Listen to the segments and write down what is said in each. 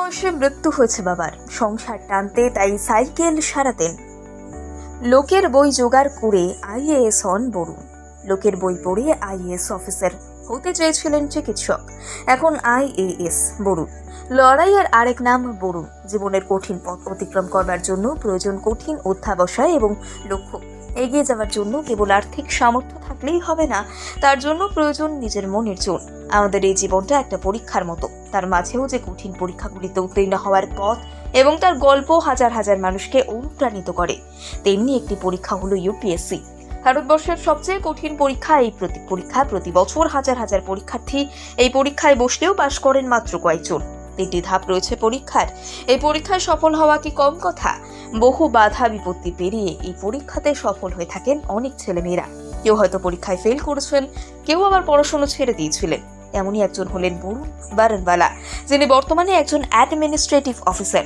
বয়সে মৃত্যু হয়েছে বাবার। সংসার টানতে তাই সাইকেল সারাতেন। লোকের বই জোগাড় করে আইএএস হন বরুণ। লোকের বই পড়ে আইএএস অফিসার হতে চেয়েছিলেন চিকিৎসক, এখন আইএএস বরুণ। লড়াইয়ের আরেক নাম বরুণ। জীবনের কঠিন পথ অতিক্রম করবার জন্য প্রয়োজন কঠিন অধ্যাবসায় এবং লক্ষ্য। এগিয়ে যাওয়ার জন্য কেবল আর্থিক সামর্থ্য থাকলেই হবে না, তার জন্য প্রয়োজন নিজের মনের জোর। আমাদের এই জীবনটা একটা পরীক্ষার মতো, তার মাঝেও যে কঠিন পরীক্ষাগুলিতে উত্তীর্ণ হওয়ার পথ এবং তার গল্প হাজার হাজার মানুষকে অনুপ্রাণিত করে, তেমনি একটি পরীক্ষা হলো ইউপিএসসি। ভারতবর্ষের সবচেয়ে কঠিন পরীক্ষা এই পরীক্ষা। প্রতি বছর হাজার হাজার পরীক্ষার্থী এই পরীক্ষায় বসলেও পাশ করেন মাত্র কয়েকজন। 3টি ধাপ রয়েছে পরীক্ষার। এই পরীক্ষায় সফল হওয়া কি কম কথা? বহু বাধা বিপত্তি পেরিয়ে এই পরীক্ষাতে সফল হয়ে থাকেন অনেক ছেলেমেয়েরা। কেউ হয়তো পরীক্ষায় ফেল করেছেন, কেউ আবার পড়াশোনা ছেড়ে দিয়েছিলেন। এমনই একজন হলেন বরুণ বারনওয়ালা, যিনি বর্তমানে একজন অ্যাডমিনিস্ট্রেটিভ অফিসার।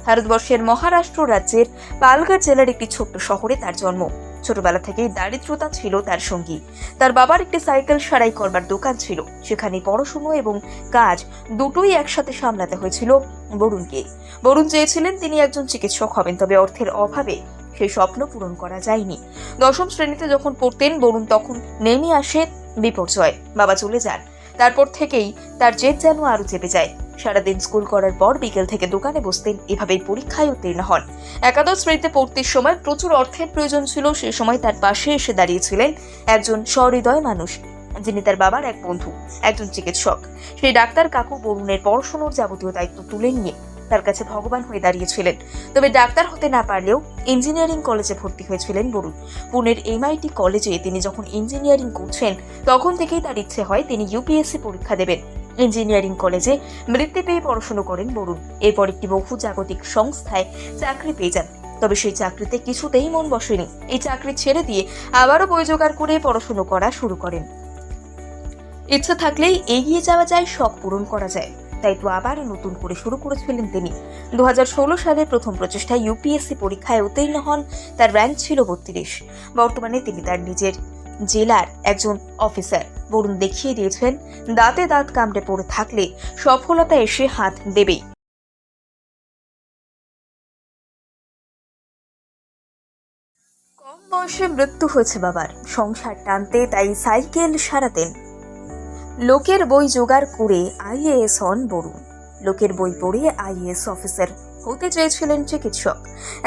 ভারতবর্ষের মহারাষ্ট্র রাজ্যের পালঘর জেলার একটি ছোট্ট শহরে তার জন্ম। ছোটবেলা থেকেই দারিদ্রতা ছিল তার সঙ্গী। তার বাবার একটি সাইকেল সারাই করবার দোকান ছিল, সেখানে পড়াশুনো এবং কাজ দুটোই একসাথে সামলাতে হয়েছিল বরুণকে। বরুণ চেয়েছিলেন তিনি একজন চিকিৎসক হবেন, তবে অর্থের অভাবে সেই স্বপ্ন পূরণ করা যায়নি। 10ম শ্রেণীতে যখন পড়তেন বরুণ, তখন নেমে আসে বিপর্যয়। বাবা চলে যান, তারপর থেকেই তার জেদ যেন আরো চেপে যায়। সারাদিন স্কুল করার পর বিকেল থেকে দোকানে বসতেন, এভাবেই পরীক্ষায় উত্তীর্ণ হন। একাদশ শ্রেণীতে পড়তে সময় প্রচুর অর্থের প্রয়োজন ছিল। সে সময় তার পাশে এসে দাঁড়িয়েছিলেন একজন সহৃদয় মানুষ, যিনি তার বাবার এক বন্ধু, একজন চিকিৎসক। সেই ডাক্তার কাকু বরুণের পড়াশোনার যাবতীয় দায়িত্ব তুলে নিয়ে তার কাছে ভগবান হয়ে দাঁড়িয়েছিলেন। তবে ডাক্তার হতে না পারলেও ইঞ্জিনিয়ারিং কলেজে ভর্তি হয়েছিলেন বরুণ। পুনের MIT কলেজে তিনি যখন ইঞ্জিনিয়ারিং করছেন, তখন থেকেই তার ইচ্ছে হয় তিনি ইউপিএসসি পরীক্ষা দেবেন। ইঞ্জিনিয়ারিং কলেজে বৃত্তি পেয়ে পড়াশোনা করেন বরুণ। এরপর একটি বহুজাগতিক সংস্থায় চাকরি পেয়ে যান। তবে সেই চাকরিতে কিছুতেই মন বসেনি। এই চাকরি ছেড়ে দিয়ে আবারও বই জোগাড় করে পড়াশোনা করা শুরু করেন। ইচ্ছা থাকলেই এগিয়ে যাওয়া যায়, শখ পূরণ করা যায়। তাই তো আবার নতুন করে শুরু করেছিলেন তিনি। 2016 সালের প্রথম প্রচেষ্টায় ইউপিএসসি পরীক্ষায় উত্তীর্ণ হন। তার র্যাঙ্ক ছিল 32। বর্তমানে তিনি তার নিজের জেলার একজন অফিসার। বরুণ দেখিয়ে দিয়েছেন, দাঁতে দাঁত কামড়ে পড়ে থাকলে সফলতা এসে হাত দেবেই। কম বয়সে মৃত্যু হয়েছে বাবার। সংসার টানতে তাই সাইকেল সারাতেন। লোকের বই জোগাড় করে আইএএস হন বরুণ। লোকের বই পড়ে আইএএস অফিসার হতে চেয়েছিলেন চিকিৎসক,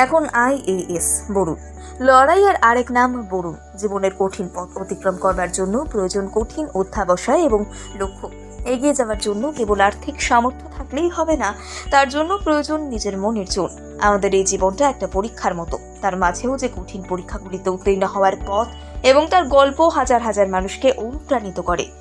এখন আইএএস বরুণ। লড়াইয়ের আরেক নাম বরুণ। জীবনের কঠিন পথ অতিক্রম করবার জন্য প্রয়োজন কঠিন অধ্যাবসায় এবং লক্ষ্য। এগিয়ে যাওয়ার জন্য কেবল আর্থিক সামর্থ্য থাকলেই হবে না, তার জন্য প্রয়োজন নিজের মনের জোর। আমাদের এই জীবনটা একটা পরীক্ষার মতো, তার মাঝেও যে কঠিন পরীক্ষাগুলিতে উত্তীর্ণ হওয়ার পথ এবং তার গল্প হাজার হাজার মানুষকে অনুপ্রাণিত করে।